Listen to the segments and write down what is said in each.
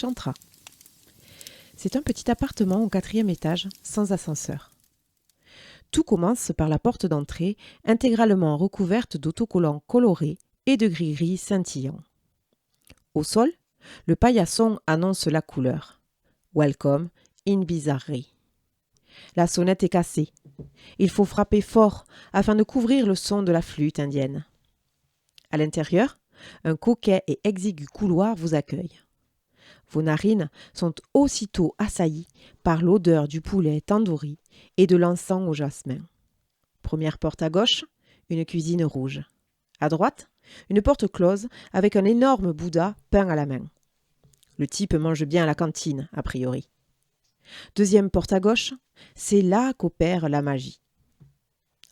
Chantra. C'est un petit appartement au 4e étage, sans ascenseur. Tout commence par la porte d'entrée, intégralement recouverte d'autocollants colorés et de gris-gris scintillants. Au sol, le paillasson annonce la couleur. Welcome in Bizarrerie. La sonnette est cassée. Il faut frapper fort afin de couvrir le son de la flûte indienne. À l'intérieur, un coquet et exigu couloir vous accueille. Vos narines sont aussitôt assaillies par l'odeur du poulet tandoori et de l'encens au jasmin. Première porte à gauche, une cuisine rouge. À droite, une porte close avec un énorme Bouddha peint à la main. Le type mange bien à la cantine, a priori. Deuxième porte à gauche, c'est là qu'opère la magie.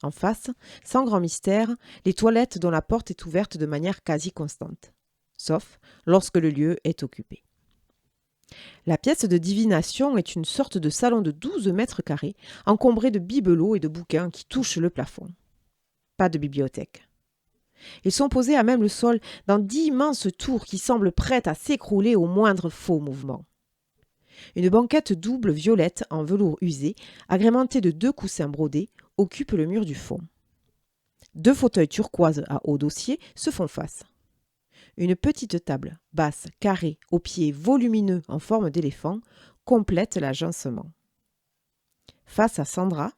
En face, sans grand mystère, les toilettes dont la porte est ouverte de manière quasi constante, sauf lorsque le lieu est occupé. La pièce de divination est une sorte de salon de 12 mètres carrés, encombré de bibelots et de bouquins qui touchent le plafond. Pas de bibliothèque. Ils sont posés à même le sol dans d'immenses tours qui semblent prêtes à s'écrouler au moindre faux mouvement. Une banquette double violette en velours usé, agrémentée de 2 coussins brodés, occupe le mur du fond. 2 fauteuils turquoise à haut dossier se font face. Une petite table, basse, carrée, aux pieds volumineux en forme d'éléphant, complète l'agencement. Face à Sandra,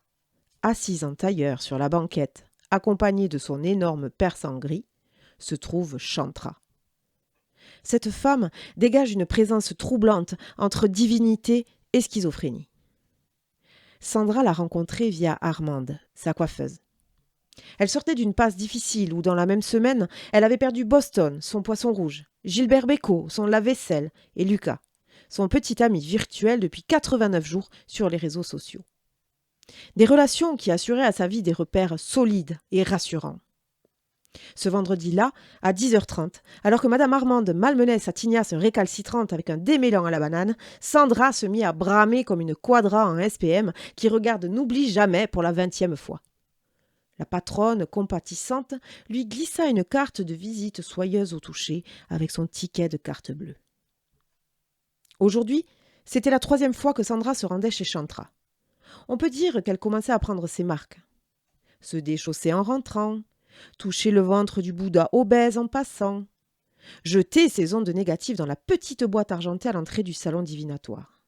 assise en tailleur sur la banquette, accompagnée de son énorme persan gris, se trouve Chantra. Cette femme dégage une présence troublante entre divinité et schizophrénie. Sandra l'a rencontrée via Armande, sa coiffeuse. Elle sortait d'une passe difficile où, dans la même semaine, elle avait perdu Boston, son poisson rouge, Gilbert Bécaud, son lave-vaisselle, et Lucas, son petit ami virtuel depuis 89 jours sur les réseaux sociaux. Des relations qui assuraient à sa vie des repères solides et rassurants. Ce vendredi-là, à 10h30, alors que Madame Armande malmenait sa tignasse récalcitrante avec un démêlant à la banane, Sandra se mit à bramer comme une quadra en SPM qui regarde N'oublie jamais pour la 20e fois. La patronne, compatissante, lui glissa une carte de visite soyeuse au toucher avec son ticket de carte bleue. Aujourd'hui, c'était la 3e fois que Sandra se rendait chez Chantra. On peut dire qu'elle commençait à prendre ses marques. Se déchausser en rentrant, toucher le ventre du Bouddha obèse en passant, jeter ses ondes négatives dans la petite boîte argentée à l'entrée du salon divinatoire.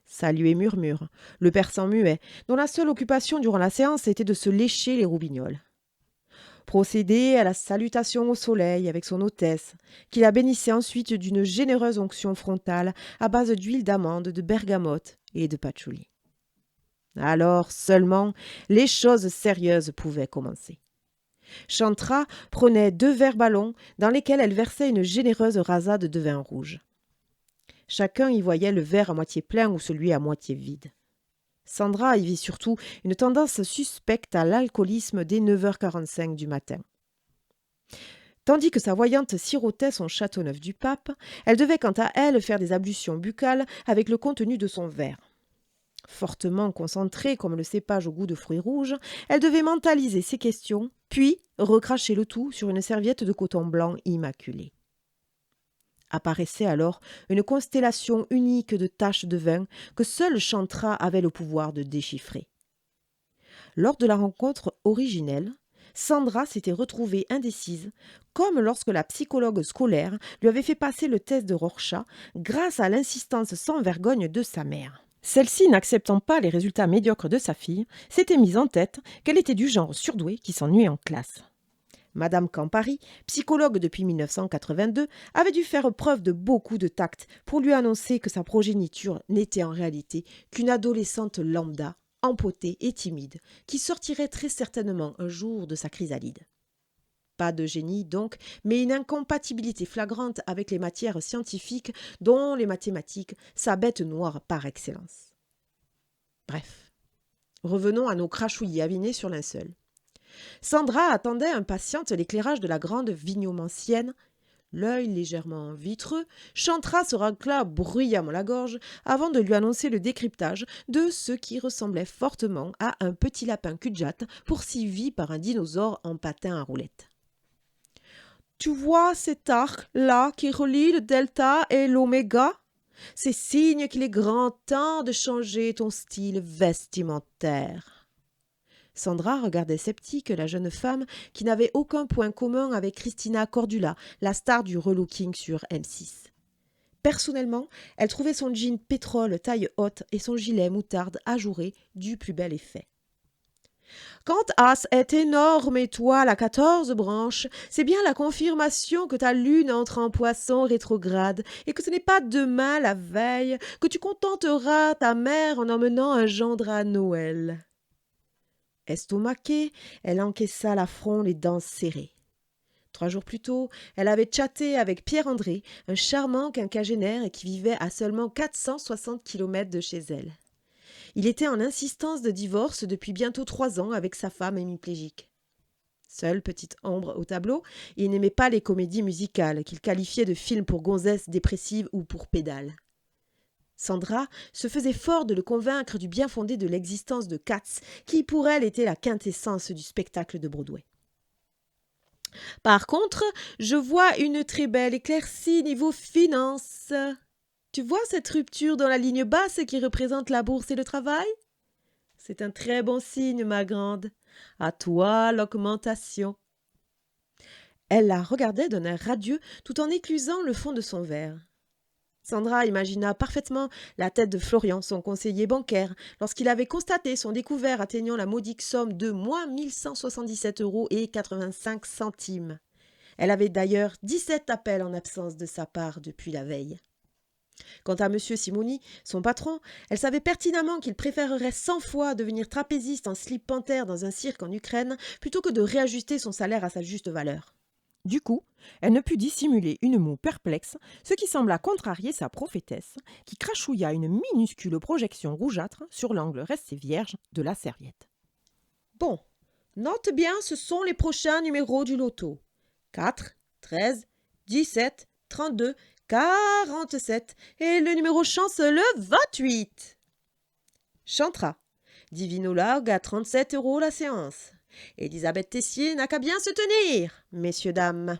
Saluer Murmure, le persan muet, dont la seule occupation durant la séance était de se lécher les roubignoles. Procéder à la salutation au soleil avec son hôtesse, qui la bénissait ensuite d'une généreuse onction frontale à base d'huile d'amande, de bergamote et de patchouli. Alors seulement, les choses sérieuses pouvaient commencer. Chantra prenait 2 verres ballons dans lesquels elle versait une généreuse rasade de vin rouge. Chacun y voyait le verre à moitié plein ou celui à moitié vide. Sandra y vit surtout une tendance suspecte à l'alcoolisme dès 9h45 du matin. Tandis que sa voyante sirotait son Châteauneuf du Pape, elle devait quant à elle faire des ablutions buccales avec le contenu de son verre. Fortement concentrée comme le cépage au goût de fruits rouges, elle devait mentaliser ses questions, puis recracher le tout sur une serviette de coton blanc immaculée. Apparaissait alors une constellation unique de taches de vin que seul Chantra avait le pouvoir de déchiffrer. Lors de la rencontre originelle, Sandra s'était retrouvée indécise, comme lorsque la psychologue scolaire lui avait fait passer le test de Rorschach grâce à l'insistance sans vergogne de sa mère. Celle-ci, n'acceptant pas les résultats médiocres de sa fille, s'était mise en tête qu'elle était du genre surdoué qui s'ennuyait en classe. Madame Campari, psychologue depuis 1982, avait dû faire preuve de beaucoup de tact pour lui annoncer que sa progéniture n'était en réalité qu'une adolescente lambda, empotée et timide, qui sortirait très certainement un jour de sa chrysalide. Pas de génie donc, mais une incompatibilité flagrante avec les matières scientifiques, dont les mathématiques, sa bête noire par excellence. Bref, revenons à nos crachouillis avinés sur linceul. Sandra attendait impatiente l'éclairage de la grande vignomancienne. L'œil légèrement vitreux, Chantra se racla bruyamment la gorge avant de lui annoncer le décryptage de ce qui ressemblait fortement à un petit lapin cul-de-jatte poursuivi par un dinosaure en patin à roulettes. « Tu vois cet arc-là qui relie le delta et l'oméga ?» C'est signe qu'il est grand temps de changer ton style vestimentaire. Sandra regardait sceptique la jeune femme qui n'avait aucun point commun avec Christina Cordula, la star du relooking sur M6. Personnellement, elle trouvait son jean pétrole taille haute et son gilet moutarde ajouré du plus bel effet. Quand As est énorme étoile à 14 branches, c'est bien la confirmation que ta lune entre en poisson rétrograde et que ce n'est pas demain la veille que tu contenteras ta mère en emmenant un gendre à Noël. Estomaquée, elle encaissa l'affront, les dents serrées. 3 jours plus tôt, elle avait tchatté avec Pierre-André, un charmant quinquagénaire qui vivait à seulement 460 kilomètres de chez elle. Il était en insistance de divorce depuis bientôt 3 ans avec sa femme hémiplégique. Seule petite ombre au tableau, il n'aimait pas les comédies musicales qu'il qualifiait de films pour gonzesses dépressives ou pour pédales. Sandra se faisait fort de le convaincre du bien fondé de l'existence de Cats, qui pour elle était la quintessence du spectacle de Broadway. Par contre, je vois une très belle éclaircie niveau finance. Tu vois cette rupture dans la ligne basse qui représente la bourse et le travail? C'est un très bon signe, ma grande. À toi l'augmentation. Elle la regardait d'un air radieux tout en éclusant le fond de son verre. Sandra imagina parfaitement la tête de Florian, son conseiller bancaire, lorsqu'il avait constaté son découvert atteignant la modique somme de moins 1177,85 €. Elle avait d'ailleurs 17 appels en absence de sa part depuis la veille. Quant à M. Simoni, son patron, elle savait pertinemment qu'il préférerait 100 fois devenir trapéziste en slip panthère dans un cirque en Ukraine plutôt que de réajuster son salaire à sa juste valeur. Du coup, elle ne put dissimuler une moue perplexe, ce qui sembla contrarier sa prophétesse, qui crachouilla une minuscule projection rougeâtre sur l'angle resté vierge de la serviette. Bon, note bien, ce sont les prochains numéros du loto. 4, 13, 17, 32, 47 et le numéro chance le 28. Chantera. Divinologue à 37 € la séance. Elisabeth Tessier n'a qu'à bien se tenir, messieurs, dames.